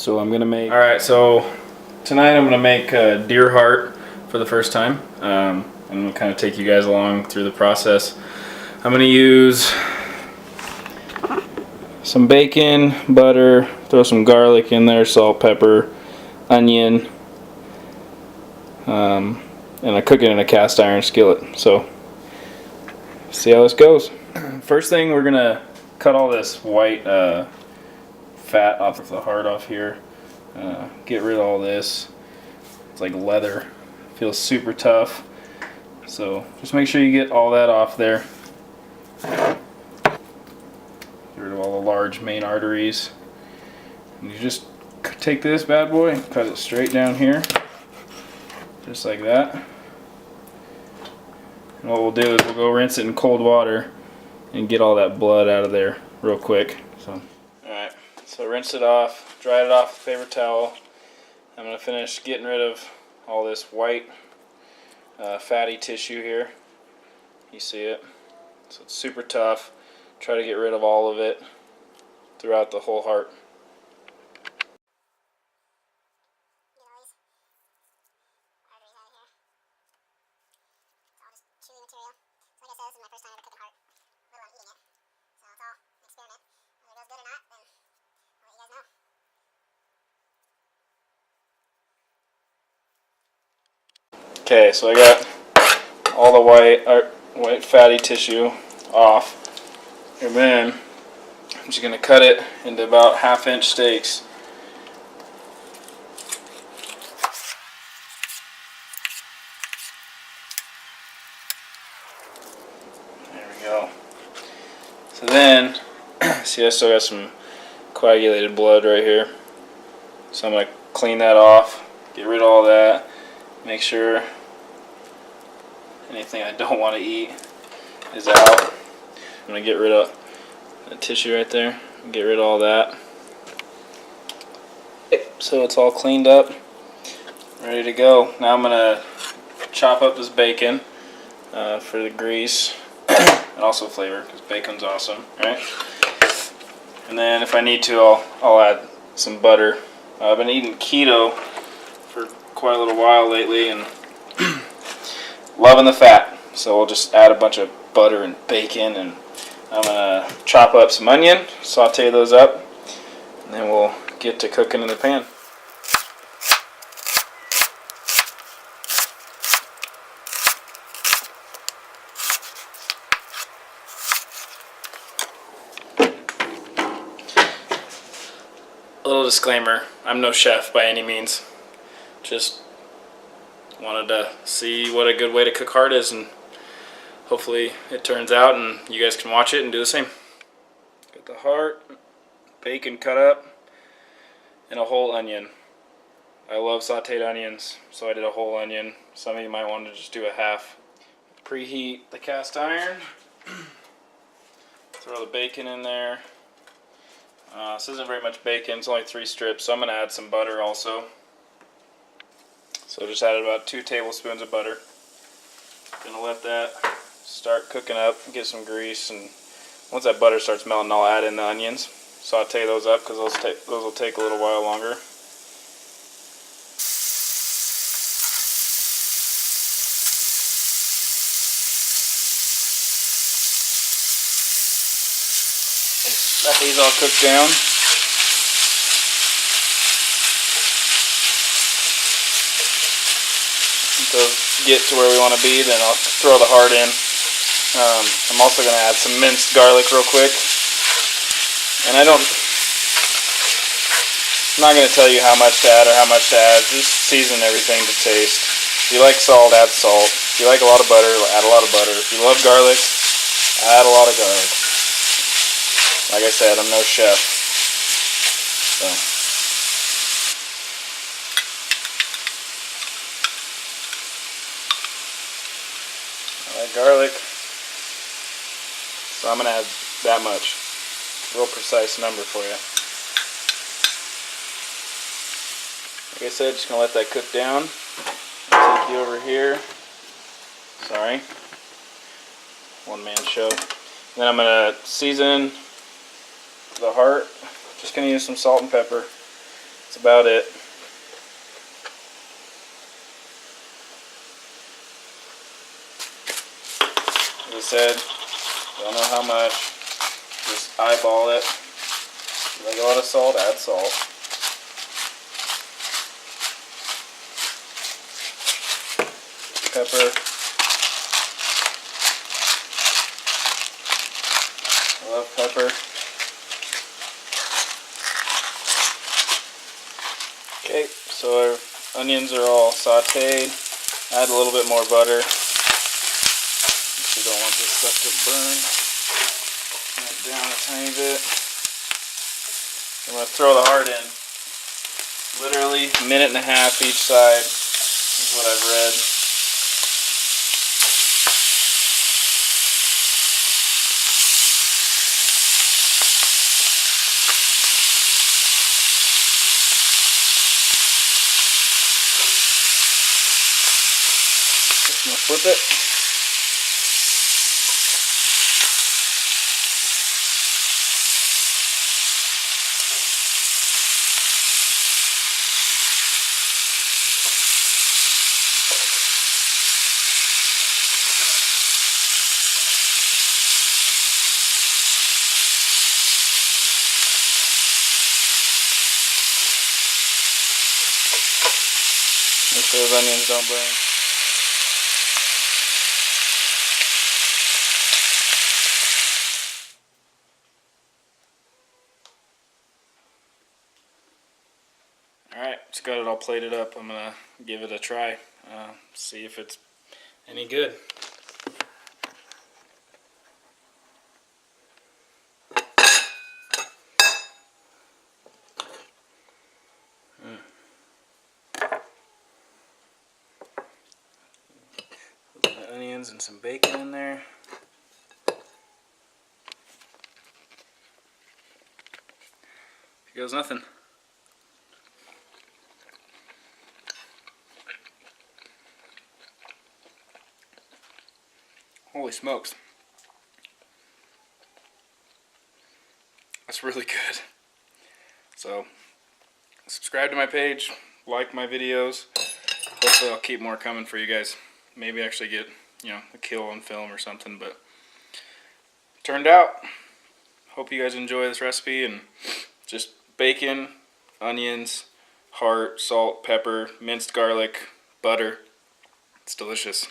So I'm gonna make. All right, so tonight I'm gonna make deer heart for the first time. I'm gonna kind of take you guys along through the process. I'm gonna use some bacon, butter, throw some garlic in there, salt, pepper, onion, and I cook it in a cast iron skillet. So see how this goes. First thing, we're gonna cut all this white fat off of the heart off here. Get rid of all this. It's like leather. Feels super tough. So just make sure you get all that off there. Get rid of all the large main arteries. And you just take this bad boy and cut it straight down here. Just like that. And what we'll do is we'll go rinse it in cold water and get all that blood out of there real quick. So, alright, so rinse it off, dry it off with a paper towel. I'm going to finish getting rid of all this white fatty tissue here. You see it? So it's super tough. Try to get rid of all of it throughout the whole heart. Okay, so I got all the white fatty tissue off, and then I'm just going to cut it into about 1/2-inch steaks. There we go. So then, see, I still got some coagulated blood right here. So I'm going to clean that off, get rid of all that, make sure anything I don't want to eat is out. I'm going to get rid of the tissue right there, get rid of all that. So it's all cleaned up, ready to go. Now I'm going to chop up this bacon for the grease and also flavor, because bacon's awesome, right? And then if I need to, I'll add some butter. I've been eating keto for quite a little while lately and loving the fat, so we'll just add a bunch of butter and bacon, and I'm gonna chop up some onion, saute those up, and then we'll get to cooking in the pan. A little disclaimer, I'm no chef by any means. Just wanted to see what a good way to cook heart is, and hopefully it turns out and you guys can watch it and do the same. Got the heart, bacon cut up, and a whole onion. I love sauteed onions, so I did a whole onion. Some of you might want to just do a half. Preheat the cast iron. Throw the bacon in there. This isn't very much bacon, it's only 3 strips, so I'm going to add some butter also. So just added about 2 tablespoons of butter. Gonna let that start cooking up, get some grease, and once that butter starts melting, I'll add in the onions. Saute those up because those will take a little while longer. Let these all cook down. To get to where we want to be, then I'll throw the heart in. I'm also going to add some minced garlic real quick. And I'm not going to tell you how much to add or how much to add. Just season everything to taste. If you like salt, add salt. If you like a lot of butter, add a lot of butter. If you love garlic, add a lot of garlic. Like I said, I'm no chef. So. Garlic, so I'm going to add that much. Real precise number for you. Like I said, just going to let that cook down. I'll take you over here. Sorry. One man show. And then I'm going to season the heart. Just going to use some salt and pepper. That's about it. As I said, don't know how much. Just eyeball it. If you like a lot of salt, add salt. Pepper. I love pepper. Okay, so our onions are all sauteed. Add a little bit more butter. You don't want this stuff to burn. Turn it down a tiny bit. I'm going to throw the heart in. Literally a minute and a half each side is what I've read. I'm going to flip it. Make sure those onions don't burn. Alright, just got it all plated up. I'm going to give it a try. See if it's any good. Onions and some bacon in there. Here goes nothing. Holy smokes. That's really good. So, subscribe to my page, like my videos. Hopefully I'll keep more coming for you guys. Maybe actually get, a kill on film or something, but turned out. Hope you guys enjoy this recipe, and just bacon, onions, heart, salt, pepper, minced garlic, butter. It's delicious.